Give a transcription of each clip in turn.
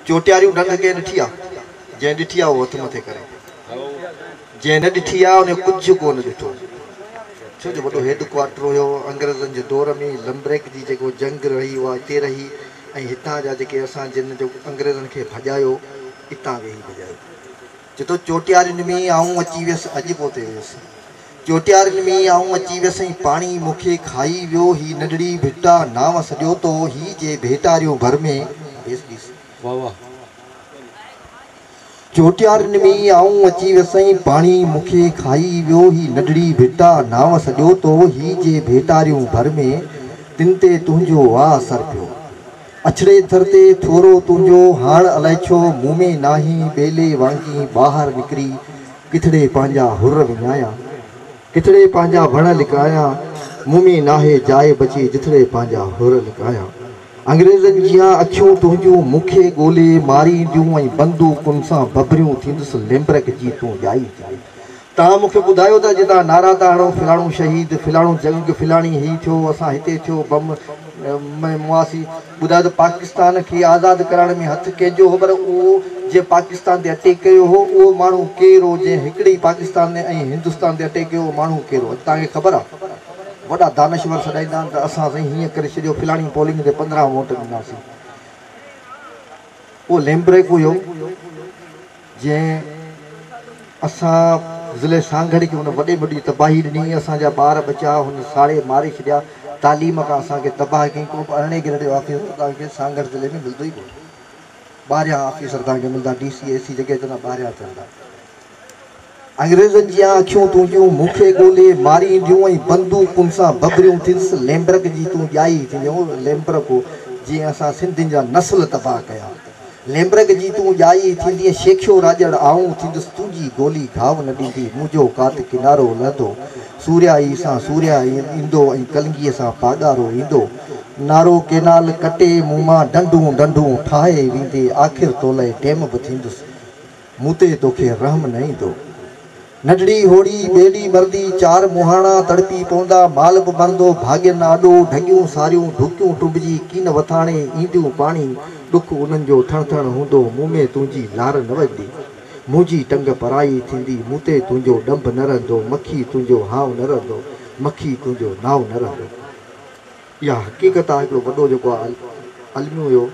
चोटियारियूं ढंग के ॾिठी आहे, जंहिं ॾिठी आहे उहो हथ मथे करे, जंहिं न ॾिठी आहे उन कुझु कोन ॾिठो। छो जो वॾो हेडक्वार्टर हुयो अंग्रेज़नि जे दौर में, लंबरेक जी जेको जंग रही उहा हिते रही, ऐं हितां जा जेके असां जिन जो अंग्रेज़नि खे भॼायो हितां वेही भॼायो। चए थो चोटियारियुनि में आऊं अची वियसि, अॼु पहुते वियसि, चोटियारियुनि में आऊं अची वियसि, पाणी मूंखे खाई वियो, ही नंढड़ी भिटा नाव सॼो तो, ही जे भेटारियूं भर में वाह वाह। चोटियारियुनि में आऊं अची वियसि, पाणी मूंखे खाई वियो, ही नंढड़ी भिटा नाव सॼो तो, ही जे भेटारियूं भर में तिन ते तुंहिंजो वाह असर पियो। अछड़े थर ते थोरो तुंहिंजो हाण अलाए छो मुंहुं में नाही, बेले वांगी ॿाहिरि निकिरी किथड़े पंहिंजा हुर विञाया, किथड़े पंहिंजा वण लिकाया, मुंहुं में नाहे जाइ बची जिथड़े पंहिंजा हुर लिकाया। अंग्रेज़नि जियां अखियूं तुंहिंजूं मूंखे ॻोल्हे मारींदियूं, ऐं बंदूकुनि सां बबरियूं थींदुसि लेम्बरक जी तूं ॼाई। तव्हां मूंखे ॿुधायो था जे तव्हां नारा था हणो फिलाणो शहीद, फिलाणो जंग, फिलाणी ही थियो, असां हिते थियो, बम मुआसी। ॿुधायो त पाकिस्तान खे आज़ादु करण में हथु कंहिंजो हो, पर उहो जे पाकिस्तान ते अटैक कयो हो उहो माण्हू केरु हो, जंहिं हिकिड़े ई पाकिस्तान ऐं हिंदुस्तान ते अटैक कयो हो माण्हू केरु हो? तव्हांखे ख़बर आहे? वॾा दानश्वर सॾाईंदा आहिनि त असां साईं हीअं करे छॾियो, फिलाणी पोलिंग ते 15 वोट ॾींदासीं। उहो लेम्बरेक हुयो जंहिं असां ज़िले सांगड़ खे हुन वॾे वॾी तबाही ॾिनी, असांजा ॿार बचा हुन साड़े मारे छॾिया, तालीम खां असांखे तबाह कई। को बि अरिड़हें ग्रेड जो ऑफिसर तव्हांखे सांगड़ ज़िले में मिलंदो ई कोन, 12 ऑफिसर तव्हांखे मिलंदा, DC AC जॻह ते 12 चवंदा। अंग्रेज़नि जी अखियूं तुंहिंजूं मूंखे ॻोल्हे मारींदियूं, ऐं बंदूकुनि सां बबरियूं थींदुसि लेम्बरक जी तूं ॼाई थींदियूं। लेम्बरक जीअं असां सिंधियुनि जा नस्ल तबाह कया, लेम्बरक जी तूं ॼाई थींदी, शेखियो राजड़ आऊं थींदुसि तुंहिंजी गोली घाव न ॾींदी, मुंहिंजो कात किनारो लहंदो, सूर्याई सां सूर्या ईंदो, ऐं कलंगीअ सां पागारो ईंदो, नारो केनाल कटे मूं मां डंडूं डंडूं ठाहे वेंदे, आख़िर तोले डेम बि थींदुसि, मूं ते तोखे रहम न ईंदो। नंढड़ी होड़ी ॿेड़ी मरदी, 4 मुहाणा तड़पी पवंदा, माल बि मरंदो भाग्यनि आॾो, ढगियूं सारियूं ढुकियूं टुंबजी कीन वथाणे ईंदियूं पाणी, ॾुख उन्हनि जो थण थण हूंदो, मुंहुं में तुंहिंजी लार न वॼंदी, मुंहिंजी टंग पराई थींदी, मूं ते तुंहिंजो डंभ न रहंदो, मखी तुंहिंजो हाव न रहंदो, मखी तुंहिंजो नाव न रहंदो। इहा हक़ीक़त आहे। हिकिड़ो वॾो जेको आहे अलमी हुयो।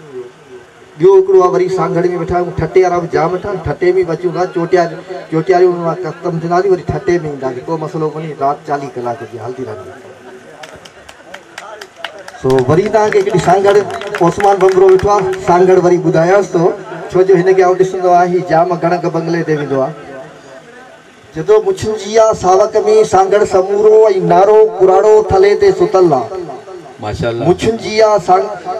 ॿियो हिकिड़ो आहे वरी सांगड़ में वेठा आहियूं, ठटे वारा बि जाम वेठा आहिनि, ठटे में बि अचूं था, चोटियारियूं ख़तमु थींदासीं, वरी ठटे में ईंदासीं, को मसइलो कोन्हे, राति 40 कलाक जी हलंदी रहंदी। सो वरी तव्हांखे हिकिड़ी सांगड़ ओसमान बंगरो वेठो आहे, सांगड़ वरी ॿुधायांसि थो, छो जो हिनखे आउं ॾिसंदो आहे हीउ जाम गणक बंगले ते वेंदो आहे। चए थो मुछिंजी आहे सावक में सांगड़ समूरो, ऐं नारो कुराड़ो थले ते सुतल आहे। माशाअल्लाह। मुछिंजी आहे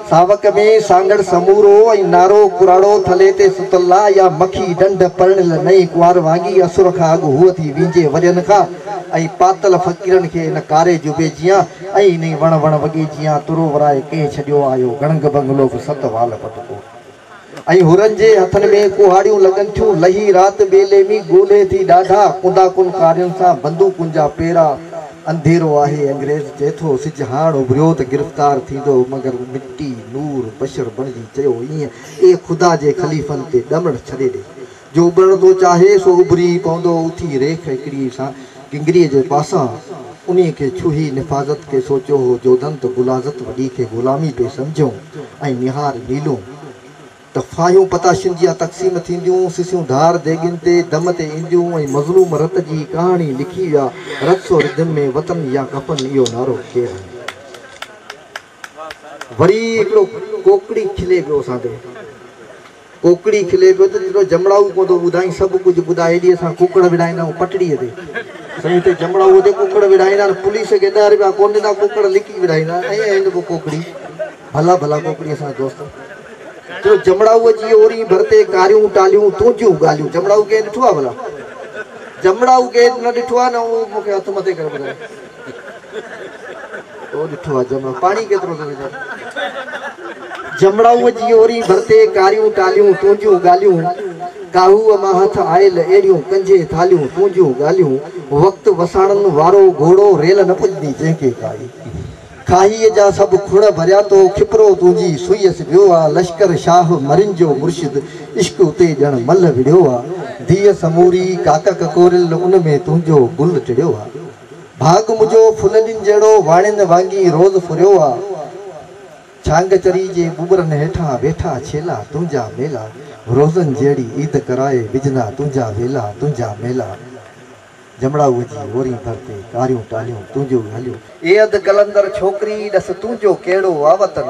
सावक में सांगड़ समूरो, ऐं नारो कुराड़ो थले ते सुतल आहे, या मखी डंड परणियल नई कुंवार वांगी, असुर खां अॻु हूअ थी विंजे वॾनि खां, ऐं पातल फ़क़ीरनि खे इन कारे जुबे जियां, ऐं इन वण वण वॻे जियां, तुरो वराए कंहिं छॾियो आयो गणग बंगलो बि 7 वाल पटको, ऐं हुरनि जे हथनि में कुहाड़ियूं लॻनि थियूं, लही राति ॿेले में ॻोल्हे थी ॾाढा, कुंदा कुन कारियुनि सां बंदूकुनि जा पेरा, अंधेरो आहे अंग्रेज़ चए थो, सिज हाण उभरियो त गिरफ़्तार थींदो, मगर मिट्टी नूर बशर बणिजी चयो ईअं, ए ख़ुदा जे ख़लीफ़नि ते ॾमण छॾे ॾे, जो उभरण थो चाहे सो उभरी पवंदो, उथी रेख हिकिड़ी सां किंगरीअ जे पासां, उन खे छुही निफ़ाज़त खे सोचियो हो, जो दंत गुलाज़त वॾी खे ग़ुलामी पे सम्झूं, ऐं निहार नीलूं त फायूं पताशुनि जी तक़सीम थींदियूं, सिसियूं धार देगिन ते दम ते ईंदियूं, ऐं मज़लूम रत जी कहाणी लिखी विया, रत्सो रिदम में वतन या कफन, इहो नारो केरु। वरी हिकिड़ो कोकड़ी खिले पियो असां ते, कोकड़ी खिले पियो त जेको जमड़ाऊ कोन थो ॿुधाई, सभु कुझु ॿुधाए, हेॾी असां कुकड़ विढ़ाईंदा आहियूं पटड़ीअ ते, साईं हिते जमड़ाऊ ते कुकड़ विढ़ाईंदा आहिनि, पुलिस खे 10 रुपया कोन ॾींदा, कुकड़ लिकी विढ़ाईंदा, ऐं हिन पोइ कोकड़ी भला भला कोकड़ी असांजा दोस्त, जो जमड़ाऊ जी ओरी भरते कारियूं टालियूं तुंहिंजियूं ॻाल्हियूं, जमड़ाऊ के ॾिठो आहे भला? जमड़ाऊ के न ॾिठो आहे न, उहो मूंखे हथ मथे करे ॿुधाए, उहो ॾिठो आहे जमड़ाऊ, पाणी केतिरो थो विझे, जमड़ाऊ जी ओरी भरते कारियूं टालियूं तुंहिंजियूं ॻाल्हियूं, काहूअ मां हथ आयल अहिड़ियूं कंजे थालियूं तुंहिंजियूं ॻाल्हियूं, वक़्तु वसाणनि वारो घोड़ो रेल न पुॼंदी जंहिंखे काई, खाहीअ जा सभु खुण भरिया तो खिपरो तुंहिंजी सुईअस वियो आहे लश्कर शाह मरिन जो मुर्शिद इश्क उते ॼण मल विड़ियो आहे धीअ समूरी काक ककोरियल उन में तुंहिंजो गुल टिड़ियो आहे भाग मुंहिंजो फुलनि जहिड़ो वाणियुनि वांगी रोज़ फुरियो आहे छांग चरी जे बुबरनि हेठां वेठा छेला तुंहिंजा मेला रोज़नि जहिड़ी ईद कराए विझंदा तुंहिंजा वेला तुंहिंजा मेला जमड़ा उजी ओरी भरते कारियूं टालियूं तुंहिंजो हलियो ए अध कलंदर छोकरी ॾस तुंहिंजो कहिड़ो आवतन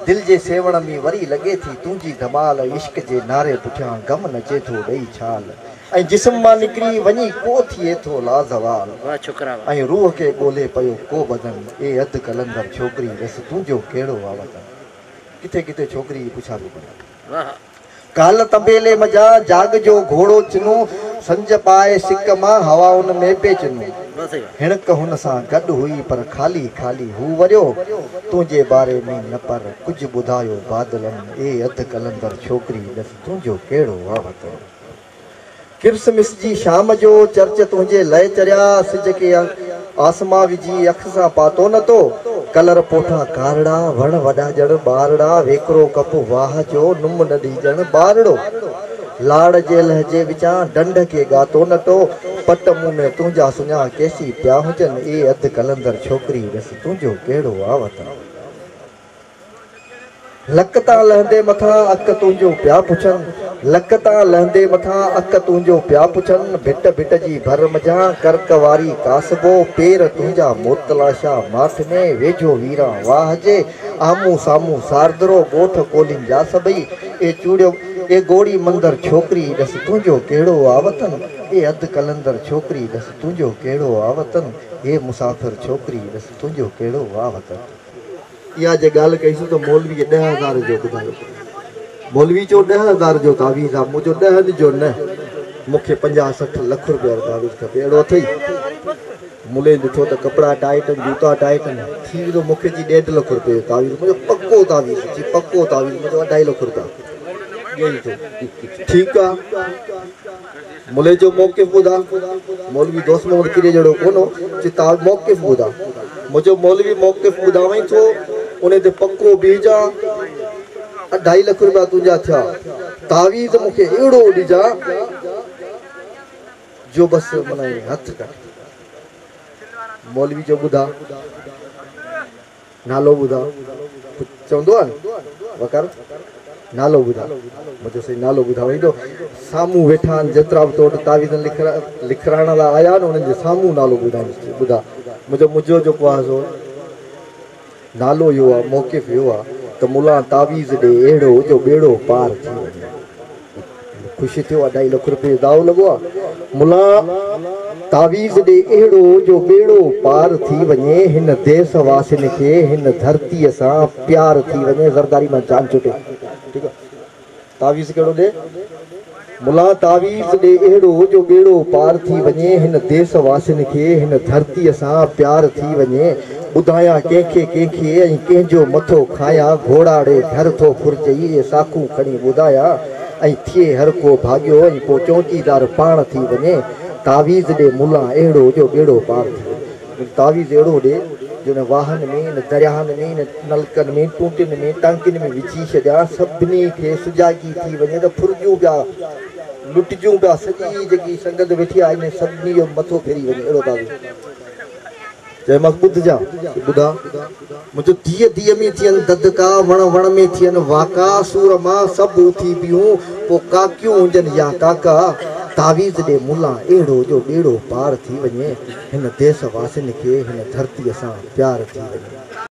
दिल जे सेवण में वरी लॻे थी तुंहिंजी धमाल इश्क जे नारे पुठियां गम नचे थो ॾेई छाल ऐं जिस्म मां निकिरी वञी को थिए थो लाज़वाल ऐं रूह खे ॻोल्हे पियो को बदन ए अध कलंदर छोकरी ॾस तुंहिंजो कहिड़ो आवतन किथे किथे छोकरी पुछा थो पए काल तंबेले मजा जाग जो घोड़ो चिनो संज पाए सिक मां हवाउन में पे चिनो हिणक हुन सां गॾु हुई पर खाली खाली हू वरियो तुंहिंजे बारे में न पर कुझु ॿुधायो बादलनि ए अध कलंदर छोकरी ॾस तुंहिंजो कहिड़ो आवतन क्रिसमस जी शाम जो चर्च तुंहिंजे लय चरिया सिज के आसमां विझी अख सां पातो न तो कलर पोठा कारड़ा वण वॾा ॼण ॿारड़ा वेकरो कप वाह जो नुम न ॾीजण ॿारड़ो लाड़ जे लहजे विचां डंड खे गातो न तो पट मुंह में तुंहिंजा सुञा केसी पिया हुजनि ए अध कलंदर छोकरी ॾस तुंहिंजो कहिड़ो आवतन लक तां लहंदे मथां अक तुंहिंजो पिया पुछनि लक तां लहंदे मथां अक तुंहिंजो पिया पुछनि भिट भिट जी भर मझां कर्क वारी कासबो पेर तुंहिंजा मोतलाशा माथ में वेझो वीरा वाह जे आमूं साम्हूं सारदरो ॻोठ कोलिन जा सभई ए चूड़ियो ए गोड़ी मंदर छोकरी ॾस तुंहिंजो कहिड़ो आवतन ए अध कलंदर छोकरी ॾस तुंहिंजो कहिड़ो आवतन ए मुसाफ़िर छोकरी ॾस तुंहिंजो कहिड़ो आवतन इहा जे ॻाल्हि कईसीं त मौलवी 10,000 जो ॿुधायो मौलवी चो 10,000 जो तावीज़ आहे मुंहिंजो 10 जो न मूंखे 50-60 लख रुपया तावीज़ खपे अहिड़ो अथई मुले ॾिठो त कपिड़ा टाइट आहिनि जूता टाइट आहिनि थी वियो मूंखे जी 1.5 लख रुपए जो तावीज़ मुंहिंजो पको तावीज़ जी पको तावीज़ मुंहिंजो 2.5 लख रुपया ठीकु आहे मुले जो मौक़िफ़ ॿुधा मौलवी दोस्त मोहम्मद किरे जहिड़ो कोन चई मौक़िफ़ ॿुधा मुंहिंजो मौलवी मौक़िफ़ ॿुधावई थो उन ते पको बीजा 2.5 लख रुपया तुंहिंजा थिया तावीज़ मूंखे अहिड़ो ॾिजा जो बसि माना हथ कट मौलवी जो ॿुधा नालो ॿुधा चवंदो आहे वकार नालो ॿुधा मुंहिंजो सही नालो ॿुधाईंदो साम्हूं वेठा आहिनि जेतिरा बि तो वटि तावीज़ लिखाइण लाइ आया आहिनि उन्हनि जे साम्हूं नालो ॿुधाईंदुसि ॿुधा मुंहिंजो जेको आहे सो नालो इहो आहे मौक़िफ़ इहो आहे त मुला तावीज़ ॾे अहिड़ो जो ॿेड़ो पार थी वञे ख़ुशि थियो आहे 2.5 लख रुपए जो दाव लॻो आहे मुला तावीज़ ॾे अहिड़ो जो ॿेड़ो पार थी वञे हिन देश वासियुनि खे हिन धरतीअ सां प्यार थी वञे ज़रदारी मां जान छुटे ठीकु आहे तावीज़ कहिड़ो ॾे मुला तावीज़ ॾे अहिड़ो जो ॿेड़ो पार थी वञे हिन देश वासियुनि खे हिन धरतीअ सां प्यार थी वञे ॿुधायां कंहिंखे ऐं कंहिंजो मथो खायां घोड़ा ॾे घर थो फुरचई इहे साखूं खणी ॿुधायां ऐं थिए हर को भाॻियो ऐं पोइ चौकीदार पाण थी वञे तावीज़ ॾे मुला अहिड़ो जो ॿेड़ो पार थी वञे तावीज़ अहिड़ो ॾे जो न वाहन में न दरियाहनि में न नलकनि में टूटियुनि में टांकियुनि में विझी छॾिया सभिनी खे सुजागी थी वञे त फुरजूं पिया लुटिजूं पिया सॼी जेकी संगत वेठी आहे इन सभिनी जो मथो फेरी वञे अहिड़ो तावीज़ जय मां ॿुधजा ॿुधा मुंहिंजो धीअ में थियनि ददका वण में थियनि वाका सूर मां सभु उथी पियूं पोइ काकियूं हुजनि या काका तावीज़ ॾे मुला अहिड़ो जो ॿेड़ो पार थी वञे हिन देश वासियुनि खे हिन धरतीअ सां प्यार थी वञे